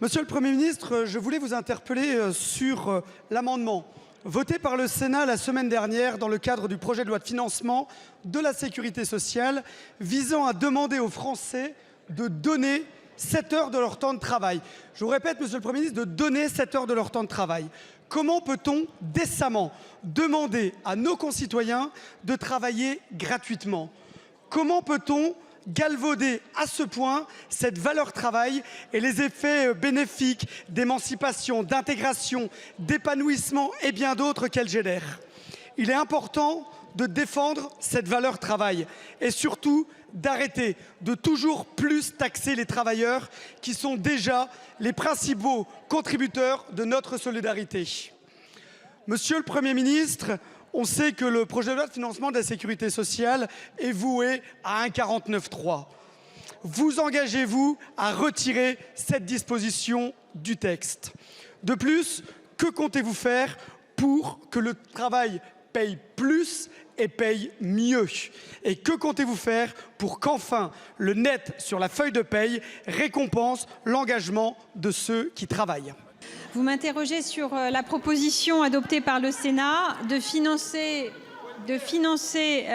Monsieur le Premier ministre, je voulais vous interpeller sur l'amendement voté par le Sénat la semaine dernière dans le cadre du projet de loi de financement de la sécurité sociale visant à demander aux Français de donner 7 heures de leur temps de travail. Je vous répète, Monsieur le Premier ministre, de donner 7 heures de leur temps de travail. Comment peut-on décemment demander à nos concitoyens de travailler gratuitement? Comment peut-on galvauder à ce point cette valeur travail et les effets bénéfiques d'émancipation, d'intégration, d'épanouissement et bien d'autres qu'elle génère? Il est important de défendre cette valeur travail et surtout d'arrêter de toujours plus taxer les travailleurs qui sont déjà les principaux contributeurs de notre solidarité. Monsieur le Premier ministre, on sait que le projet de loi de financement de la sécurité sociale est voué à un 49.3. Vous engagez-vous à retirer cette disposition du texte? De plus, que comptez-vous faire pour que le travail paye plus et paye mieux? Et que comptez-vous faire pour qu'enfin le net sur la feuille de paye récompense l'engagement de ceux qui travaillent? Vous m'interrogez sur la proposition adoptée par le Sénat de financer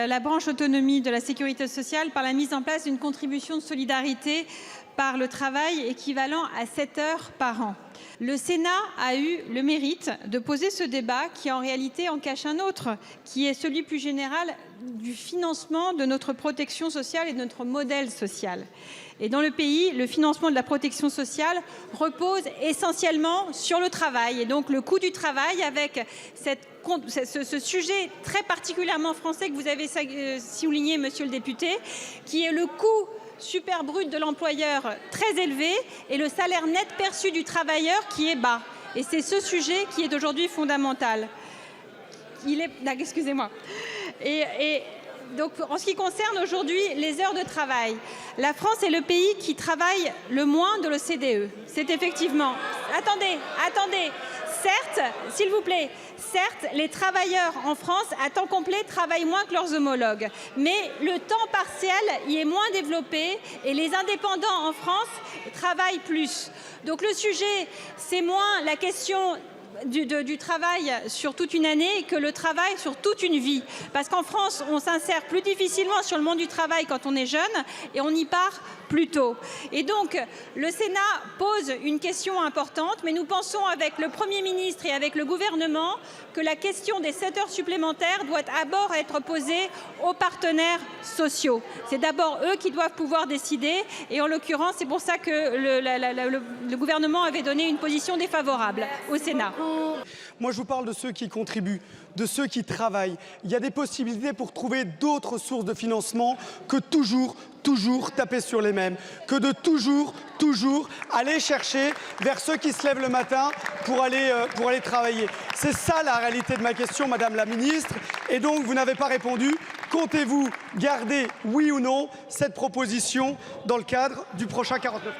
la branche autonomie de la sécurité sociale par la mise en place d'une contribution de solidarité par le travail équivalent à 7 heures par an. Le Sénat a eu le mérite de poser ce débat qui en réalité en cache un autre, qui est celui plus général du financement de notre protection sociale et de notre modèle social. Et dans le pays, le financement de la protection sociale repose essentiellement sur le travail. Et donc le coût du travail avec ce sujet très particulièrement français que vous avez souligné, monsieur le député, qui est le coût super brut de l'employeur très élevé et le salaire net perçu du travailleur qui est bas. Et c'est ce sujet qui est aujourd'hui fondamental. Excusez-moi. Donc, en ce qui concerne aujourd'hui les heures de travail, la France est le pays qui travaille le moins de l'OCDE. C'est effectivement... Attendez. Certes, s'il vous plaît, certes, les travailleurs en France à temps complet travaillent moins que leurs homologues. Mais le temps partiel y est moins développé et les indépendants en France travaillent plus. Donc le sujet, c'est moins la question du travail sur toute une année que le travail sur toute une vie. Parce qu'en France, on s'insère plus difficilement sur le monde du travail quand on est jeune et on y part plus tôt. Et donc, le Sénat pose une question importante, mais nous pensons avec le Premier ministre et avec le gouvernement que la question des 7 heures supplémentaires doit d'abord être posée aux partenaires sociaux. C'est d'abord eux qui doivent pouvoir décider et en l'occurrence, c'est pour ça que le gouvernement avait donné une position défavorable au Sénat. Moi, je vous parle de ceux qui contribuent, de ceux qui travaillent. Il y a des possibilités pour trouver d'autres sources de financement que toujours taper sur les mêmes, que de toujours aller chercher vers ceux qui se lèvent le matin pour aller travailler. C'est ça la réalité de ma question, Madame la Ministre. Et donc, vous n'avez pas répondu. Comptez-vous garder, oui ou non, cette proposition dans le cadre du prochain 49?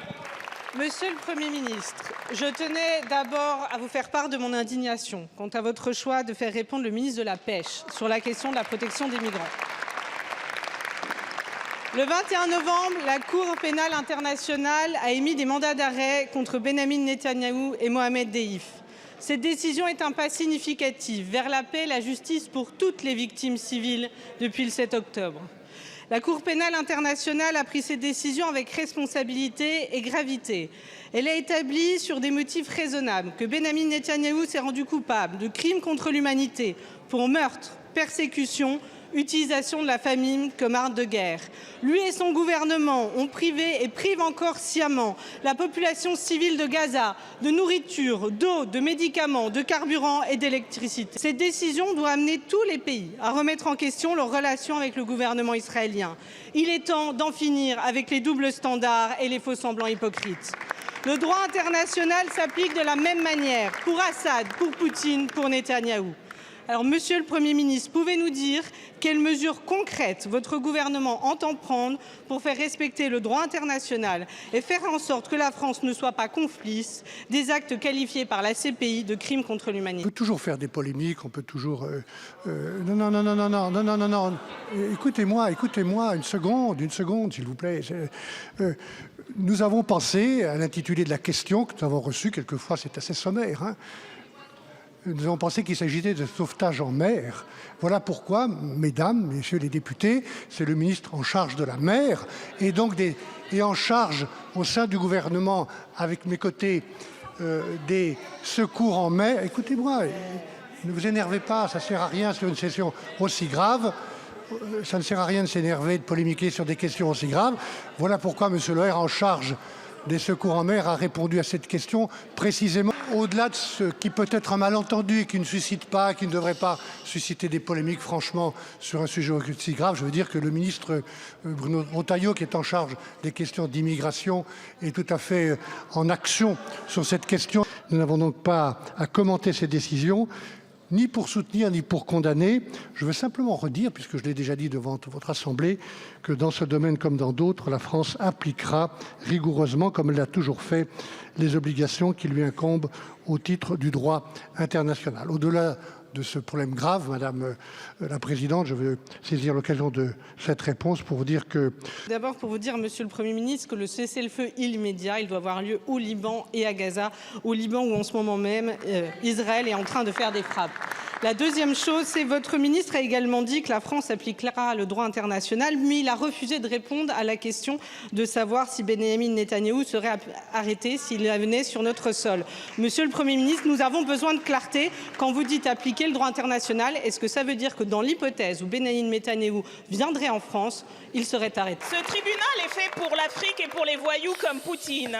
Monsieur le Premier ministre, je tenais d'abord à vous faire part de mon indignation quant à votre choix de faire répondre le ministre de la Pêche sur la question de la protection des migrants. Le 21 novembre, la Cour pénale internationale a émis des mandats d'arrêt contre Benyamin Netanyahou et Mohamed Deif. Cette décision est un pas significatif vers la paix et la justice pour toutes les victimes civiles depuis le 7 octobre. La Cour pénale internationale a pris cette décision avec responsabilité et gravité. Elle a établi sur des motifs raisonnables que Benyamin Netanyahou s'est rendu coupable de crimes contre l'humanité pour meurtre, persécution, utilisation de la famine comme arme de guerre. Lui et son gouvernement ont privé et privent encore sciemment la population civile de Gaza de nourriture, d'eau, de médicaments, de carburant et d'électricité. Cette décision doit amener tous les pays à remettre en question leurs relations avec le gouvernement israélien. Il est temps d'en finir avec les doubles standards et les faux-semblants hypocrites. Le droit international s'applique de la même manière pour Assad, pour Poutine, pour Netanyahou. Alors, Monsieur le Premier ministre, pouvez-vous nous dire quelles mesures concrètes votre gouvernement entend prendre pour faire respecter le droit international et faire en sorte que la France ne soit pas complice des actes qualifiés par la CPI de crimes contre l'humanité? On peut toujours faire des polémiques, on peut toujours... Non. Écoutez-moi une seconde, s'il vous plaît. Nous avons pensé à l'intitulé de la question que nous avons reçue, quelquefois c'est assez sommaire, hein. Nous avons pensé qu'il s'agissait de sauvetage en mer. Voilà pourquoi, mesdames, messieurs les députés, c'est le ministre en charge de la mer et donc en charge au sein du gouvernement, avec mes côtés, des secours en mer. Écoutez-moi, ne vous énervez pas, ça ne sert à rien sur une session aussi grave. Ça ne sert à rien de s'énerver, de polémiquer sur des questions aussi graves. Voilà pourquoi M. Le Maire, en charge des secours en mer, a répondu à cette question précisément. Au-delà de ce qui peut être un malentendu et qui ne suscite pas, qui ne devrait pas susciter des polémiques, franchement, sur un sujet aussi grave, je veux dire que le ministre Bruno Retailleau, qui est en charge des questions d'immigration, est tout à fait en action sur cette question. Nous n'avons donc pas à commenter ces décisions, ni pour soutenir, ni pour condamner. Je veux simplement redire, puisque je l'ai déjà dit devant votre Assemblée, que dans ce domaine comme dans d'autres, la France appliquera rigoureusement, comme elle l'a toujours fait, les obligations qui lui incombent au titre du droit international. Au-delà de ce problème grave, Madame la Présidente, je veux saisir l'occasion de cette réponse pour vous dire que... D'abord pour vous dire, Monsieur le Premier ministre, que le cessez-le-feu immédiat, il doit avoir lieu au Liban et à Gaza. Au Liban où en ce moment même, Israël est en train de faire des frappes. La deuxième chose, c'est que votre ministre a également dit que la France appliquera le droit international, mais il a refusé de répondre à la question de savoir si Benyamin Netanyahou serait arrêté s'il venait sur notre sol. Monsieur le Premier ministre, nous avons besoin de clarté. Quand vous dites appliquer le droit international, est-ce que ça veut dire que dans l'hypothèse où Benyamin Netanyahou viendrait en France, il serait arrêté? Ce tribunal est fait pour l'Afrique et pour les voyous comme Poutine.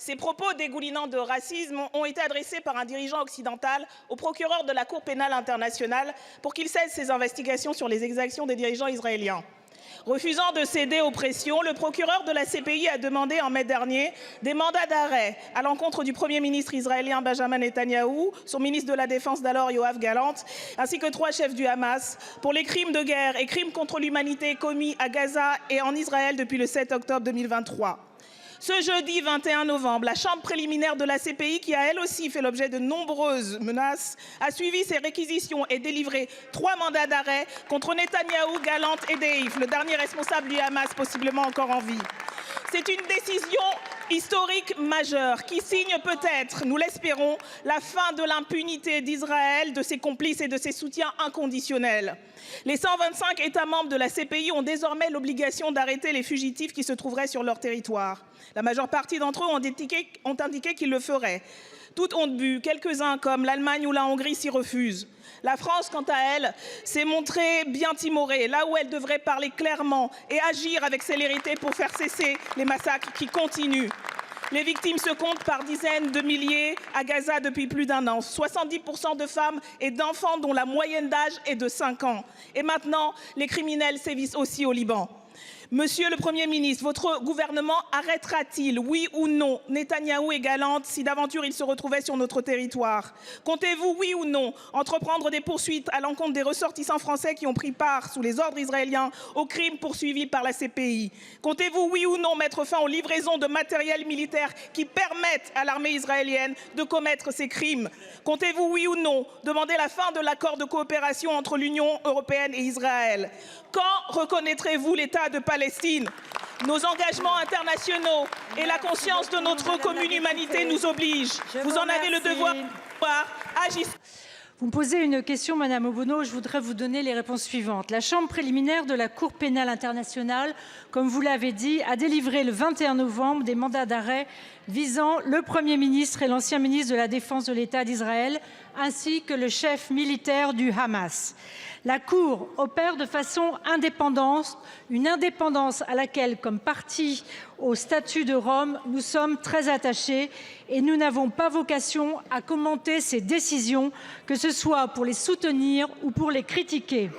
Ces propos dégoulinants de racisme ont été adressés par un dirigeant occidental au procureur de la Cour pénale internationale pour qu'il cesse ses investigations sur les exactions des dirigeants israéliens. Refusant de céder aux pressions, le procureur de la CPI a demandé en mai dernier des mandats d'arrêt à l'encontre du Premier ministre israélien Benjamin Netanyahou, son ministre de la Défense d'alors Yoav Gallant, ainsi que 3 chefs du Hamas pour les crimes de guerre et crimes contre l'humanité commis à Gaza et en Israël depuis le 7 octobre 2023. Ce jeudi 21 novembre, la chambre préliminaire de la CPI, qui a elle aussi fait l'objet de nombreuses menaces, a suivi ces réquisitions et délivré 3 mandats d'arrêt contre Netanyahou, Gallant et Deif, le dernier responsable du Hamas possiblement encore en vie. C'est une décision historique majeure qui signe peut-être, nous l'espérons, la fin de l'impunité d'Israël, de ses complices et de ses soutiens inconditionnels. Les 125 États membres de la CPI ont désormais l'obligation d'arrêter les fugitifs qui se trouveraient sur leur territoire. La majeure partie d'entre eux ont indiqué qu'ils le feraient. Toutes ont bu, quelques-uns comme l'Allemagne ou la Hongrie s'y refusent. La France, quant à elle, s'est montrée bien timorée, là où elle devrait parler clairement et agir avec célérité pour faire cesser les massacres qui continuent. Les victimes se comptent par dizaines de milliers à Gaza depuis plus d'1 an. 70% de femmes et d'enfants dont la moyenne d'âge est de 5 ans. Et maintenant, les criminels sévissent aussi au Liban. Monsieur le Premier ministre, votre gouvernement arrêtera-t-il, oui ou non, Netanyahou et Gallant si d'aventure ils se retrouvaient sur notre territoire? Comptez-vous, oui ou non, entreprendre des poursuites à l'encontre des ressortissants français qui ont pris part, sous les ordres israéliens, aux crimes poursuivis par la CPI? Comptez-vous, oui ou non, mettre fin aux livraisons de matériel militaire qui permettent à l'armée israélienne de commettre ces crimes? Comptez-vous, oui ou non, demander la fin de l'accord de coopération entre l'Union européenne et Israël? Quand reconnaîtrez-vous l'État de Palestine? Nos engagements internationaux et la conscience de notre commune humanité nous obligent. Vous en avez le devoir. Agissez. Vous me posez une question, Madame Obono, je voudrais vous donner les réponses suivantes. La Chambre préliminaire de la Cour pénale internationale, comme vous l'avez dit, a délivré le 21 novembre des mandats d'arrêt visant le Premier ministre et l'ancien ministre de la Défense de l'État d'Israël, ainsi que le chef militaire du Hamas. La Cour opère de façon indépendante, une indépendance à laquelle, comme partie au statut de Rome, nous sommes très attachés et nous n'avons pas vocation à commenter ces décisions, que ce soit pour les soutenir ou pour les critiquer.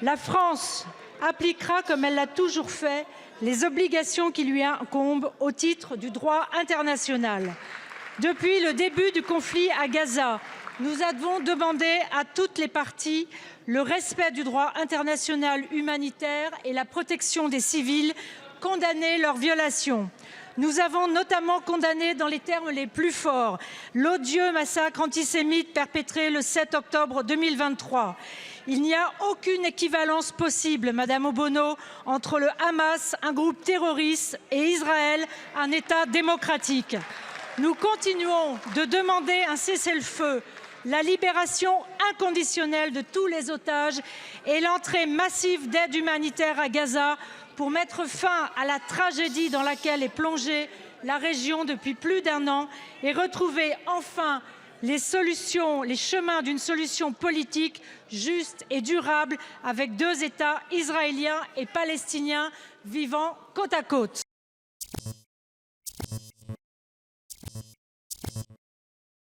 La France appliquera, comme elle l'a toujours fait, les obligations qui lui incombent au titre du droit international. Depuis le début du conflit à Gaza, nous avons demandé à toutes les parties le respect du droit international humanitaire et la protection des civils, condamné leurs violations. Nous avons notamment condamné dans les termes les plus forts l'odieux massacre antisémite perpétré le 7 octobre 2023. Il n'y a aucune équivalence possible, Madame Obono, entre le Hamas, un groupe terroriste, et Israël, un État démocratique. Nous continuons de demander un cessez-le-feu, la libération inconditionnelle de tous les otages et l'entrée massive d'aide humanitaire à Gaza pour mettre fin à la tragédie dans laquelle est plongée la région depuis plus d'1 an et retrouver enfin les chemins d'une solution politique juste et durable avec 2 États israéliens et palestiniens vivant côte à côte.